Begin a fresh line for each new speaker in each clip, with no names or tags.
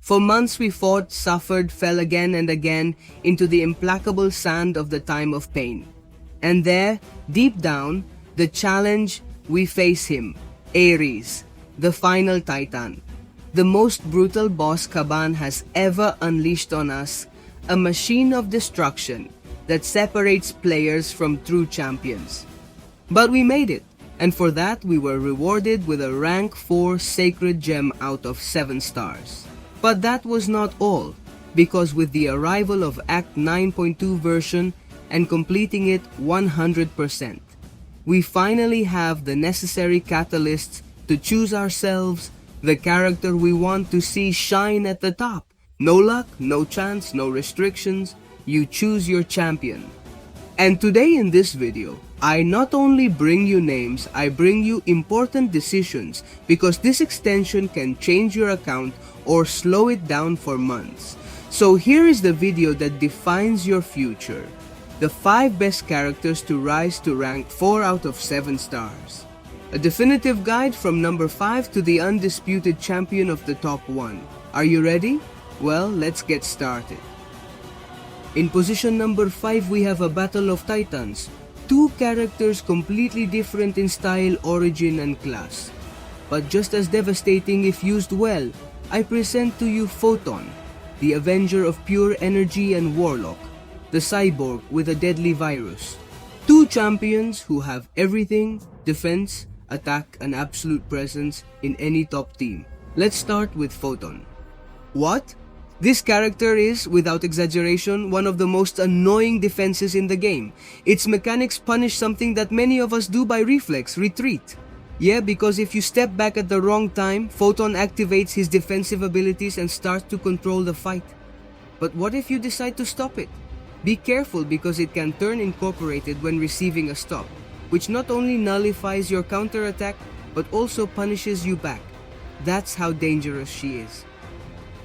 For months we fought, suffered, fell again and again into the implacable sand of the time of pain. And there, deep down, the challenge, we face him, Ares, the final titan. The most brutal boss Kaban has ever unleashed on us, a machine of destruction that separates players from true champions. But we made it, and for that we were rewarded with a rank 4 sacred gem out of 7 stars. But that was not all, because with the arrival of Act 9.2 version and completing it 100%, we finally have the necessary catalysts to choose ourselves the character we want to see shine at the top. No luck, no chance, no restrictions, you choose your champion. And today in this video, I not only bring you names, I bring you important decisions because this extension can change your account or slow it down for months. So here is the video that defines your future. The 5 best characters to rise to rank 4 out of 7 stars. A definitive guide from number 5 to the undisputed champion of the top 1. Are you ready? Well, let's get started. In position number 5 we have a battle of titans. 2 characters completely different in style, origin and class. But just as devastating if used well, I present to you Photon, the avenger of pure energy and warlock, the cyborg with a deadly virus. 2 champions who have everything, defense, attack and absolute presence in any top team. Let's start with Photon. What? This character is, without exaggeration, one of the most annoying defenses in the game. Its mechanics punish something that many of us do by reflex, retreat. Yeah, because if you step back at the wrong time, Photon activates his defensive abilities and starts to control the fight. But what if you decide to stop it? Be careful because it can turn incorporated when receiving a stop, which not only nullifies your counterattack, but also punishes you back. That's how dangerous she is.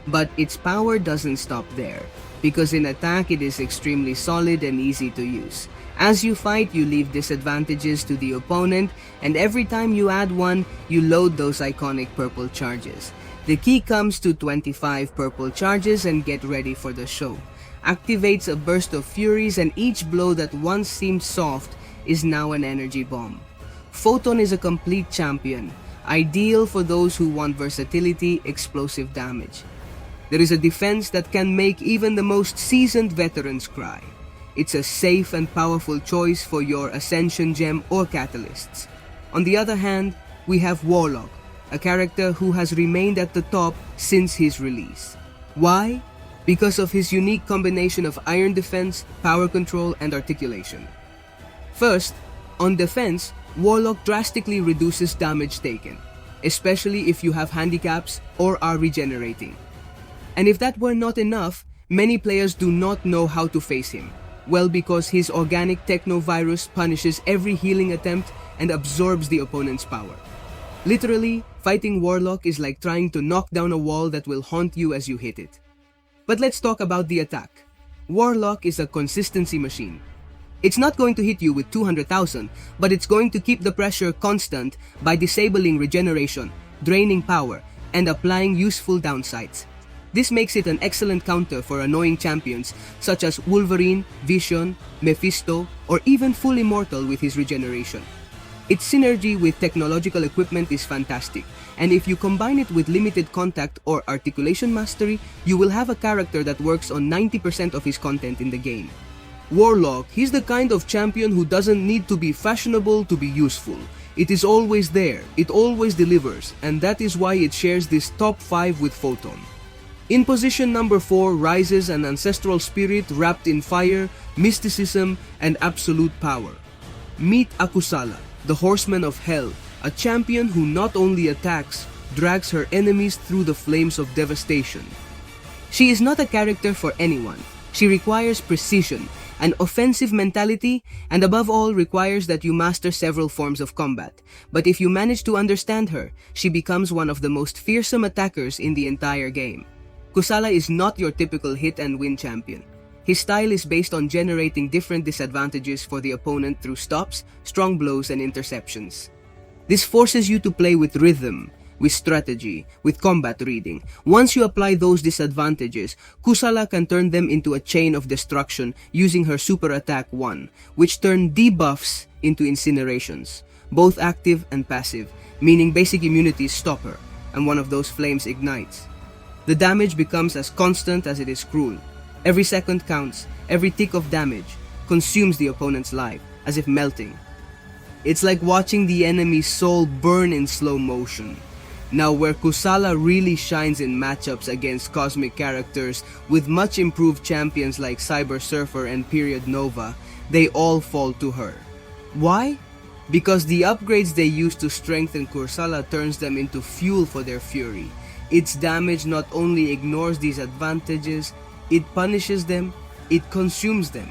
But its power doesn't stop there, because in attack it is extremely solid and easy to use. As you fight, you leave disadvantages to the opponent, and every time you add one, you load those iconic purple charges. The key comes to 25 purple charges and get ready for the show. Activates a burst of furies and each blow that once seemed soft is now an energy bomb. Photon is a complete champion, ideal for those who want versatility, explosive damage. There is a defense that can make even the most seasoned veterans cry. It's a safe and powerful choice for your Ascension Gem or Catalysts. On the other hand, we have Warlock, a character who has remained at the top since his release. Why? Because of his unique combination of iron defense, power control, and articulation. First, on defense, Warlock drastically reduces damage taken, especially if you have handicaps or are regenerating. And if that were not enough, many players do not know how to face him. Well, because his organic techno-virus punishes every healing attempt and absorbs the opponent's power. Literally, fighting Warlock is like trying to knock down a wall that will haunt you as you hit it. But let's talk about the attack. Warlock is a consistency machine. It's not going to hit you with 200,000, but it's going to keep the pressure constant by disabling regeneration, draining power, and applying useful downsides. This makes it an excellent counter for annoying champions such as Wolverine, Vision, Mephisto, or even Full Immortal with his regeneration. Its synergy with technological equipment is fantastic, and if you combine it with limited contact or articulation mastery, you will have a character that works on 90% of his content in the game. Warlock, he's the kind of champion who doesn't need to be fashionable to be useful. It is always there, it always delivers, and that is why it shares this top 5 with Photon. In position number 4 rises an ancestral spirit wrapped in fire, mysticism, and absolute power. Meet Akusala, the horseman of hell, a champion who not only attacks, drags her enemies through the flames of devastation. She is not a character for anyone. She requires precision, an offensive mentality, and above all requires that you master several forms of combat. But if you manage to understand her, she becomes one of the most fearsome attackers in the entire game. Kusala is not your typical hit-and-win champion. His style is based on generating different disadvantages for the opponent through stops, strong blows, and interceptions. This forces you to play with rhythm, with strategy, with combat reading. Once you apply those disadvantages, Kusala can turn them into a chain of destruction using her super attack 1, which turn debuffs into incinerations, both active and passive, meaning basic immunities stop her, and one of those flames ignites. The damage becomes as constant as it is cruel. Every second counts, every tick of damage consumes the opponent's life, as if melting. It's like watching the enemy's soul burn in slow motion. Now, where Kusala really shines in matchups against cosmic characters with much improved champions like Cyber Surfer and Period Nova, they all fall to her. Why? Because the upgrades they use to strengthen Kusala turns them into fuel for their fury. Its damage not only ignores these advantages, it punishes them, it consumes them.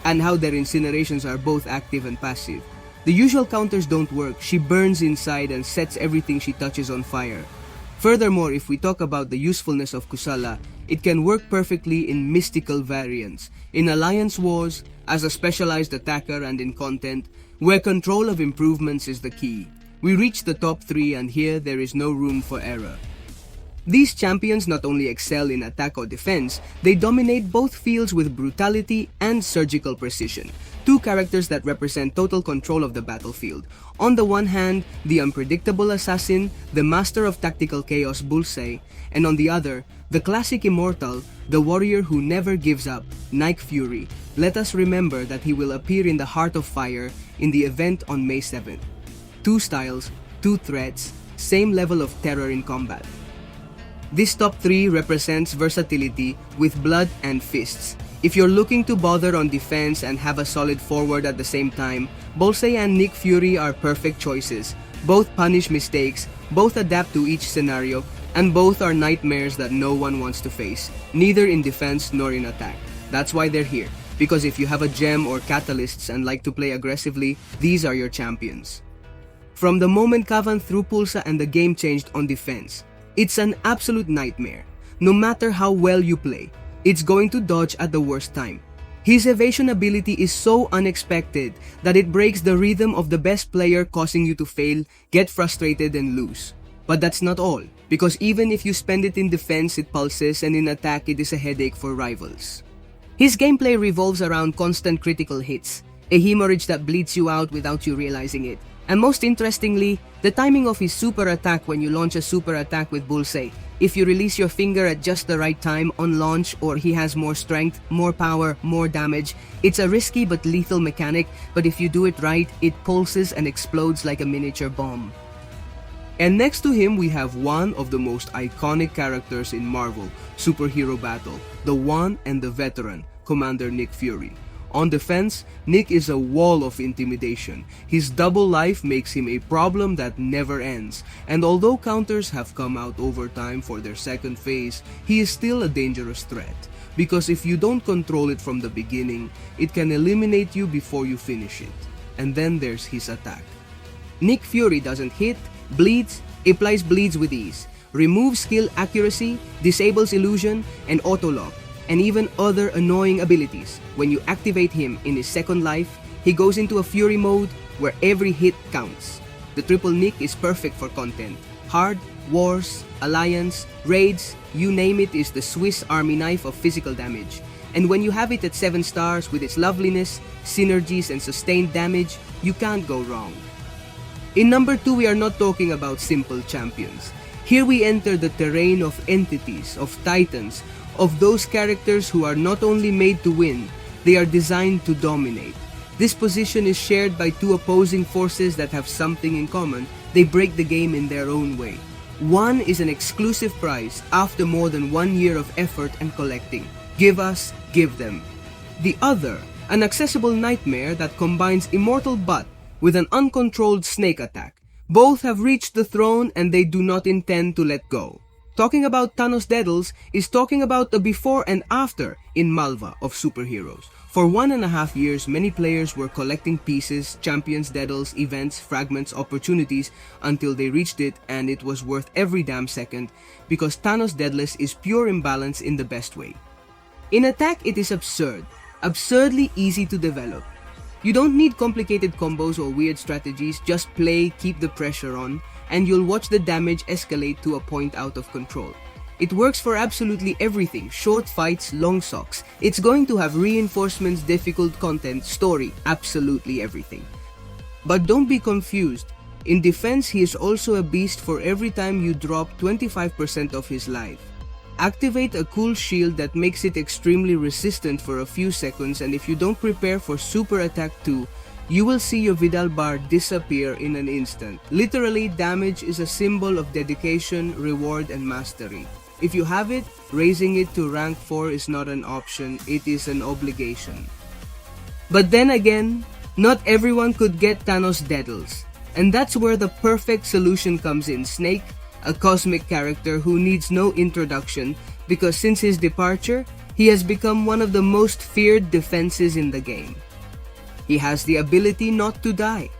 And how their incinerations are both active and passive. The usual counters don't work. She burns inside and sets everything she touches on fire. Furthermore, if we talk about the usefulness of Kusala, it can work perfectly in mystical variants, in Alliance Wars, as a specialized attacker, and in content, where control of improvements is the key. We reach the top 3 and here there is no room for error. These champions not only excel in attack or defense, they dominate both fields with brutality and surgical precision. Two characters that represent total control of the battlefield. On the one hand, the unpredictable assassin, the master of tactical chaos Bullseye, and on the other, the classic immortal, the warrior who never gives up, Nick Fury. Let us remember that he will appear in the Heart of Fire in the event on May 7th. Two styles, two threats, same level of terror in combat. This top 3 represents versatility with blood and fists. If you're looking to bother on defense and have a solid forward at the same time, Bullseye and Nick Fury are perfect choices. Both punish mistakes, both adapt to each scenario, and both are nightmares that no one wants to face, neither in defense nor in attack. That's why they're here, because if you have a gem or catalysts and like to play aggressively, these are your champions. From the moment Kavan threw Pulsa and the game changed on defense, it's an absolute nightmare. No matter how well you play, it's going to dodge at the worst time. His evasion ability is so unexpected that it breaks the rhythm of the best player, causing you to fail, get frustrated, and lose. But that's not all, because even if you spend it in defense, it pulses, and in attack, it is a headache for rivals. His gameplay revolves around constant critical hits, a hemorrhage that bleeds you out without you realizing it. And most interestingly, the timing of his super attack when you launch a super attack with Bullseye. If you release your finger at just the right time on launch, or he has more strength, more power, more damage, it's a risky but lethal mechanic, but if you do it right, it pulses and explodes like a miniature bomb. And next to him we have one of the most iconic characters in Marvel superhero battle, the one and the veteran, Commander Nick Fury. On defense, Nick is a wall of intimidation. His double life makes him a problem that never ends, and although counters have come out over time for their second phase, he is still a dangerous threat. Because if you don't control it from the beginning, it can eliminate you before you finish it. And then there's his attack. Nick Fury doesn't hit, bleeds, applies bleeds with ease, removes skill accuracy, disables illusion, and auto-lock, and even other annoying abilities. When you activate him in his second life, he goes into a fury mode where every hit counts. The triple Nick is perfect for content. Hard, wars, alliance, raids, you name it, is the Swiss army knife of physical damage. And when you have it at 7 stars with its loveliness, synergies, and sustained damage, you can't go wrong. In number 2, we are not talking about simple champions. Here we enter the terrain of entities, of titans, of those characters who are not only made to win, they are designed to dominate. This position is shared by two opposing forces that have something in common. They break the game in their own way. One is an exclusive prize after more than 1 year of effort and collecting. Give us, give them. The other, an accessible nightmare that combines immortal butt with an uncontrolled snake attack. Both have reached the throne and they do not intend to let go. Talking about Thanos Daedalus is talking about the before and after in Malva of superheroes. For 1.5 years, many players were collecting pieces, champions, Daedalus, events, fragments, opportunities until they reached it, and it was worth every damn second because Thanos Daedalus is pure imbalance in the best way. In attack, it is absurd, absurdly easy to develop. You don't need complicated combos or weird strategies, just play, keep the pressure on. and you'll watch the damage escalate to a point out of control. It works for absolutely everything, short fights, long socks. It's going to have reinforcements, difficult content, story, absolutely everything. But don't be confused. In defense, he is also a beast for every time you drop 25% of his life. Activate a cool shield that makes it extremely resistant for a few seconds, and if you don't prepare for super attack 2, you will see your Vidal bar disappear in an instant. Literally, damage is a symbol of dedication, reward, and mastery. If you have it, raising it to rank 4 is not an option, it is an obligation. But then again, not everyone could get Thanos Daedalus. And that's where the perfect solution comes in. Snake, a cosmic character who needs no introduction because since his departure, he has become one of the most feared defenses in the game. He has the ability not to die.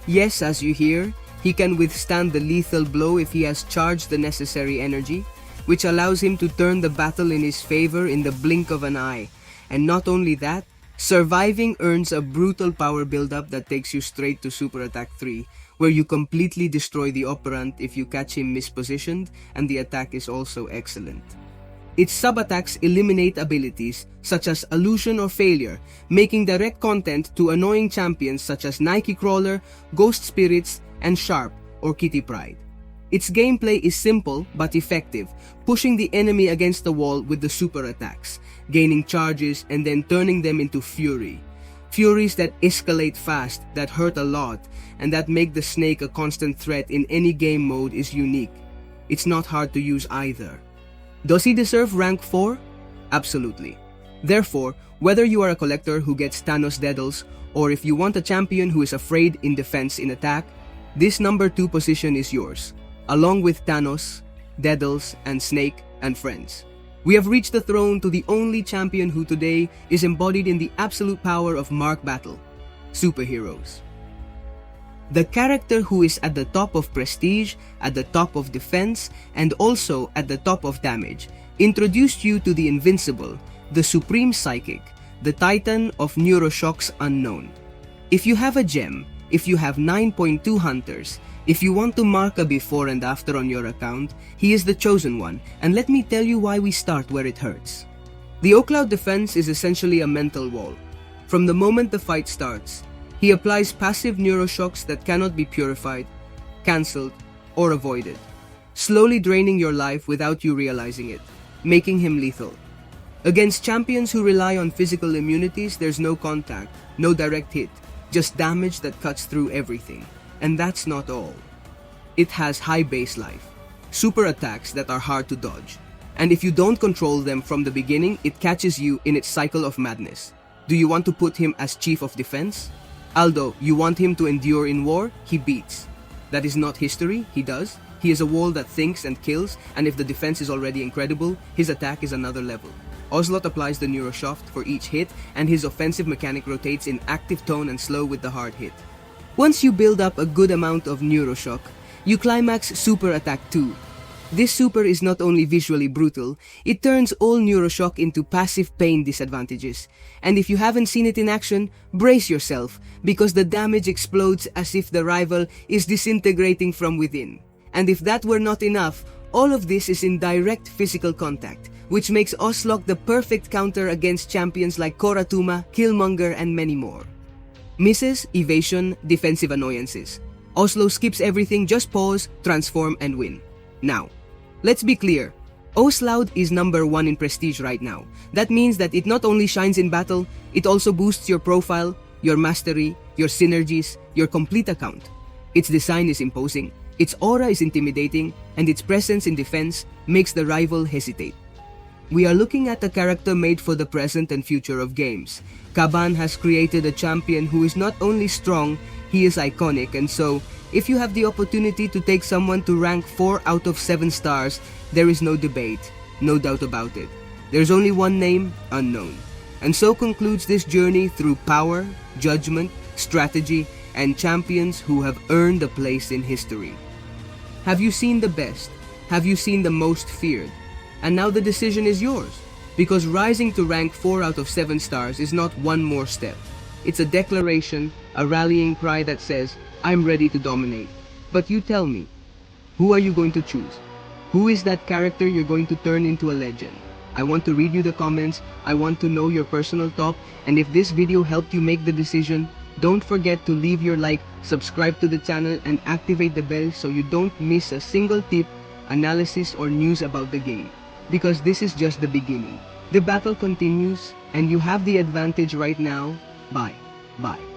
Yes, as you hear, he can withstand the lethal blow if he has charged the necessary energy, which allows him to turn the battle in his favor in the blink of an eye. And not only that, surviving earns a brutal power buildup that takes you straight to Super Attack 3, where you completely destroy the operant if you catch him mispositioned, and the attack is also excellent. Its sub-attacks eliminate abilities such as illusion or failure, making direct content to annoying champions such as Nike Crawler, Ghost Spirits, and Sharp or Kitty Pryde. Its gameplay is simple but effective, pushing the enemy against the wall with the super attacks, gaining charges and then turning them into fury. Furies that escalate fast, that hurt a lot, and that make the snake a constant threat in any game mode is unique. It's not hard to use either. Does he deserve rank 4? Absolutely. Therefore, whether you are a collector who gets Thanos Daedalus, or if you want a champion who is afraid in defense in attack, this number 2 position is yours, along with Thanos, Daedalus, and Snake, and friends. We have reached the throne to the only champion who today is embodied in the absolute power of Mark Battle, superheroes. The character who is at the top of prestige, at the top of defense, and also at the top of damage, introduced you to the invincible, the supreme psychic, the titan of Neuroshocks unknown. If you have a gem, if you have 9.2 hunters, if you want to mark a before and after on your account, he is the chosen one, and let me tell you why we start where it hurts. The O-Cloud defense is essentially a mental wall. From the moment the fight starts, he applies passive neuroshocks that cannot be purified, cancelled, or avoided, slowly draining your life without you realizing it, making him lethal. Against champions who rely on physical immunities, there's no contact, no direct hit, just damage that cuts through everything. And that's not all. It has high base life, super attacks that are hard to dodge, and if you don't control them from the beginning, it catches you in its cycle of madness. Do you want to put him as chief of defense? Aldo, you want him to endure in war? He beats. That is not history, he does. He is a wall that thinks and kills, and if the defense is already incredible, his attack is another level. Ocelot applies the Neuroshoft for each hit, and his offensive mechanic rotates in active tone and slow with the hard hit. Once you build up a good amount of Neuroshock, you climax Super Attack 2. This super is not only visually brutal, it turns all Neuroshock into passive pain disadvantages. And if you haven't seen it in action, brace yourself, because the damage explodes as if the rival is disintegrating from within. And if that were not enough, all of this is in direct physical contact, which makes Ocelot the perfect counter against champions like Koratuma, Killmonger, and many more. Misses, evasion, defensive annoyances. Oslo skips everything, just pause, transform, and win. Now, let's be clear. Ocelot is number 1 in prestige right now. That means that it not only shines in battle, it also boosts your profile, your mastery, your synergies, your complete account. Its design is imposing, its aura is intimidating, and its presence in defense makes the rival hesitate. We are looking at a character made for the present and future of games. Caban has created a champion who is not only strong, he is iconic, and so, if you have the opportunity to take someone to rank 4 out of 7 stars, there is no debate, no doubt about it. There's only one name, unknown. And so concludes this journey through power, judgment, strategy, and champions who have earned a place in history. Have you seen the best? Have you seen the most feared? And now the decision is yours, because rising to rank 4 out of 7 stars is not one more step. It's a declaration, a rallying cry that says, I'm ready to dominate. But you tell me, Who are you going to choose? Who is that character you're going to turn into a legend? I want to read you the comments, I want to know your personal thought, and if this video helped you make the decision, don't forget to leave your like, subscribe to the channel, and activate the bell so you don't miss a single tip, analysis, or news about the game. Because this is just the beginning. The battle continues, and you have the advantage right now. Bye. Bye.